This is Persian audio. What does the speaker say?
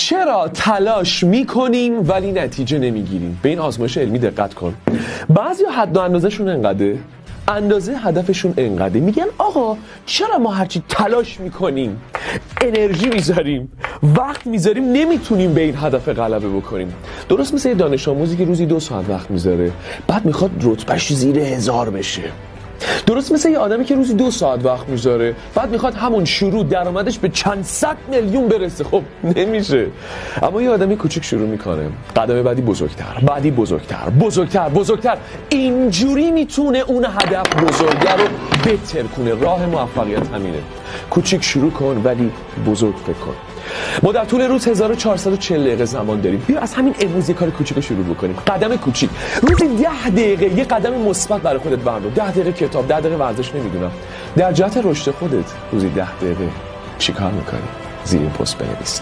چرا تلاش میکنیم ولی نتیجه نمیگیریم؟ به این آزمایش علمی دقت کن. بعضی حد و اندازه‌شون انقدره، اندازه هدفشون انقدره، میگن آقا چرا ما هرچی تلاش میکنیم، انرژی میذاریم، وقت میذاریم، نمیتونیم به این هدف غلبه بکنیم؟ درست مثل یه دانش آموزی که روزی 2 ساعت وقت میذاره بعد میخواد رتبهش زیر 1000 بشه. درست مثل یه آدمی که روزی 2 ساعت وقت میذاره بعد میخواد همون شروع درآمدش به چند صد میلیون برسه. خب نمیشه. اما یه آدمی کوچیک شروع میکنه، قدم بعدی بزرگتر، بعدی بزرگتر، بزرگتر، بزرگتر، اینجوری میتونه اون هدف بزرگه رو بهتر کنه. راه موفقیت همینه. کوچیک شروع کن ولی بزرگ فکر کن. ما در طول روز 1440 دقیقه زمان داریم. بیا از همین امروز یه کار کوچیک رو شروع بکنیم. قدم کوچیک. روزی 10 دقیقه یه قدم مثبت برای خودت بردار. 10 دقیقه کتاب، 10 دقیقه ورزش، نمیدونم. در جهت رشد خودت روزی 10 دقیقه چیکار میکنی؟ زیر این پست بنویس.